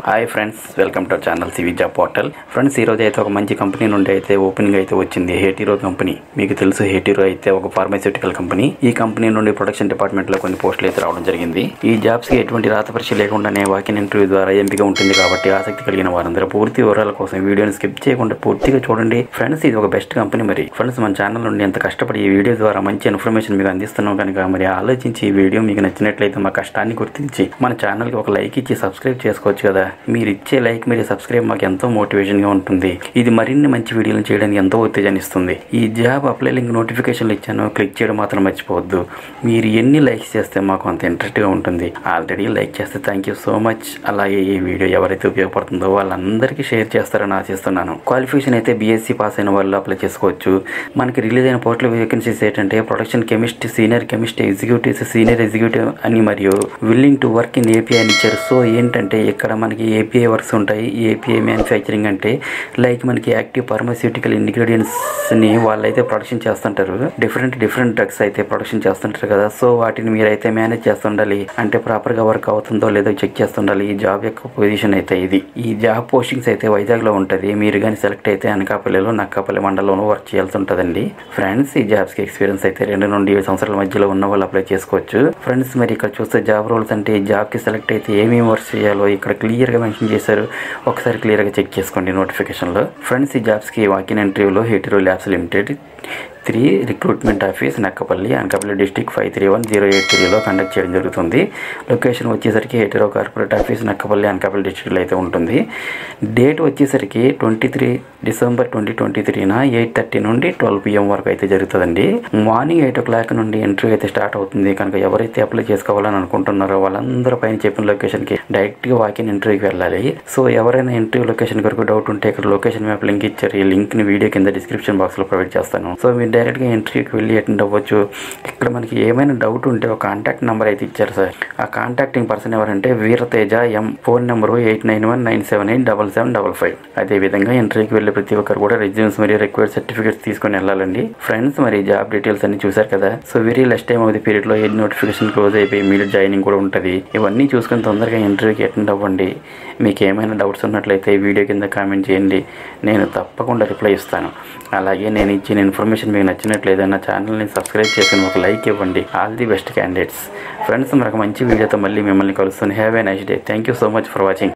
Hi friends, welcome to channel CV job portal. Friends, ఈరోజు అయితే ఒక మంచి కంపెనీ నుండి అయితే ఓపెనింగ్ అయితే వచ్చింది. హెటీరో కంపెనీ. మీకు తెలుసు, హెటీరో అయితే ఒక ఫార్మాస్యూటికల్ కంపెనీ. ఈ కంపెనీ నుండి ప్రొడక్షన్ డిపార్ట్మెంట్ లో కొన్ని పోస్టులు అయితే రావడం జరిగింది. ఈ జాబ్స్ కి ఎటువంటి రాత పరీక్ష లేకుండానే వాకిన్ ఇంటర్వ్యూ ద్వారా ఎంపిక ఉంటుంది కాబట్టి ఆసక్తి కలిగిన వారందరూ పూర్తి వివరాల కోసం వీడియోని స్కిప్ చేయకుండా పూర్తిగా చూడండి. ఫ్రెండ్స్, ఇది ఒక బెస్ట్ కంపెనీ. మరి ఫ్రెండ్స్, మన ఛానల్ నుండి ఎంత కష్టపడి ఈ వీడియో ద్వారా మంచి ఇన్ఫర్మేషన్ మీకు అందిస్తున్నాం కనుక మరి ఆలోచించి ఈ వీడియో మీకు నచ్చినట్లయితే మా కష్టాన్ని గుర్తించి మన ఛానల్ కి ఒక లైక్ ఇచ్చి సబ్స్క్రైబ్ చేసుకోవచ్చు కదా. మీరు ఇచ్చే లైక్, మీరు సబ్స్క్రైబ్ మాకు ఎంతో మోటివేషన్ గా ఉంటుంది. ఇది మరిన్ని మంచి వీడియోలు చేయడానికి ఎంతో ఉత్తేజాన్ని ఇస్తుంది. ఈ జాబ్ అప్లై లింక్ నోటిఫికేషన్లు ఇచ్చాను, క్లిక్ చేయడం మాత్రం మర్చిపోవద్దు. మీరు ఎన్ని లైక్స్ చేస్తే మాకు అంత ఇంట్రెస్ట్ గా ఉంటుంది. ఆల్రెడీ లైక్ చేస్తే థ్యాంక్ యూ సో మచ్. అలాగే ఈ వీడియో ఎవరైతే ఉపయోగపడుతుందో వాళ్ళందరికీ షేర్ చేస్తారని ఆశిస్తున్నాను. క్వాలిఫికేషన్ అయితే బీఎస్సీ పాస్ అయిన వాళ్ళు అప్లై చేసుకోవచ్చు. మనకి రిలీజ్ అయిన పోర్టల్ వేకెన్సీస్ ఏంటంటే production chemist, senior chemist, executives, senior executive అని మరియు willing to work in API అని ఇచ్చారు. సో ఏంటంటే ఇక్కడ మనకి ఏపీఐ వర్క్స్ ఉంటాయి. ఏపీఐ మ్యానుఫ్యాక్చరింగ్ అంటే లైక్ మనకి యాక్టివ్ ఫార్మాస్యూటికల్ ఇంగ్రీడియంట్స్ ని వాళ్ళైతే ప్రొడక్షన్ చేస్తుంటారు. డిఫరెంట్ డ్రగ్స్ అయితే ప్రొడక్షన్ చేస్తుంటారు కదా. సో వాటిని మీరైతే మేనేజ్ చేస్తుండాలి. అంటే ప్రాపర్ గా వర్క్ అవుతుందో లేదో చెక్ చేస్తుండాలి. ఈ జాబ్ యొక్క పొజిషన్ అయితే ఇది. ఈ జాబ్ పోస్టింగ్స్ అయితే వైజాగ్ లో ఉంటది. మీరు కానీ సెలెక్ట్ అయితే అనకాపల్లిలో, నక్కాపల్లి మండలంలో వర్క్ చేయాల్సి ఉంటుందండి. ఫ్రెండ్స్, ఈ జాబ్స్ కి ఎక్స్పీరియన్స్ అయితే 2 నుండి 7 సంవత్సరాల మధ్యలో ఉన్న వాళ్ళు అప్లై చేసుకోవచ్చు. ఫ్రెండ్స్, మరి ఇక్కడ చూస్తే జాబ్ రోల్స్ అంటే ఈ జాబ్ కి సెలెక్ట్ అయితే ఏమేమి వర్క్ చేయాలో ఇక్కడ క్లియర్ గా మెన్షన్ చేశారు. ఒకసారి క్లియర్ గా చెక్ చేసుకోండి నోటిఫికేషన్ లో. ఫ్రెండ్స్, ఈ జాబ్స్ కి వాకిన్ ఇంటర్వ్యూలో Hetero labs limited 3 recruitment office Anakapalli district 531083లో కండక్ట్ చేయడం జరుగుతుంది. లొకేషన్ వచ్చేసరికి హెటీరో కార్పొరేట్ ఆఫీస్ అనకాపల్లి డిస్ట్రిక్ట్లో అయితే ఉంటుంది. డేట్ వచ్చేసరికి 23 డిసెంబర్ 2023 8:30 నుండి 12 PM వరకు అయితే జరుగుతుందండి. మార్నింగ్ 8 o'clock నుండి ఇంటర్వ్యూ అయితే స్టార్ట్ అవుతుంది. కనుక ఎవరైతే అప్లై చేసుకోవాలని అనుకుంటున్నారో వాళ్ళందరూ పైన చెప్పిన లొకేషన్కి డైరెక్ట్గా వాకిన్ ఇంటర్వ్యూకి వెళ్ళాలి. సో ఎవరైనా ఇంటర్వ్యూ లొకేషన్ వరకు డౌట్ ఉంటే ఇక్కడ లొకేషన్ మ్యాప్ లింక్ ఇచ్చారు. ఈ లింక్ని వీడియో కింద డిస్క్రిప్షన్ బాక్స్లో ప్రొవైడ్ చేస్తాను. సో మీరు డైరెక్ట్గా ఇంటర్వ్యూకి వెళ్ళి అటెండ్ అవ్వచ్చు. ఇక్కడ మనకి ఏమైనా డౌట్ ఉంటే ఒక కాంటాక్ట్ నెంబర్ అయితే ఇచ్చారు సార్. ఆ కాంటాక్టింగ్ పర్సన్ ఎవరంటే వీరతేజ ఎం. Phone number 8919787755. అదేవిధంగా ఇంటర్వ్యూకి వెళ్ళే ప్రతి ఒక్కరు కూడా రెజ్యూమ్స్ మరియు రిక్వైర్డ్ సర్టిఫికేట్స్ తీసుకొని వెళ్ళాలండి. ఫ్రెండ్స్, మరి జాబ్ డీటెయిల్స్ అన్ని చూసారు కదా. So very less time of the period లో నోటిఫికేషన్ క్లోజ్ అయిపోయి ఇమీడియట్ జాయినింగ్ కూడా ఉంటుంది. ఇవన్నీ చూసుకొని తొందరగా ఇంటర్వ్యూకి అటెండ్ అవ్వండి. మీకు ఏమైనా డౌట్స్ ఉన్నట్లయితే వీడియో కింద కామెంట్ చేయండి. నేను తప్పకుండా రిప్లై ఇస్తాను. అలాగే నేను ఇచ్చిన ఇన్ఫర్మేషన్ మీకు నచ్చినట్లయితే నా ఛానల్ని సబ్స్క్రైబ్ చేసుకుని ఒక లైక్ ఇవ్వండి. All the best candidates. Friends, మరొక మంచి వీడియోతో మళ్ళీ మిమ్మల్ని కలుస్తాను. Have a nice day. Thank you so much for watching.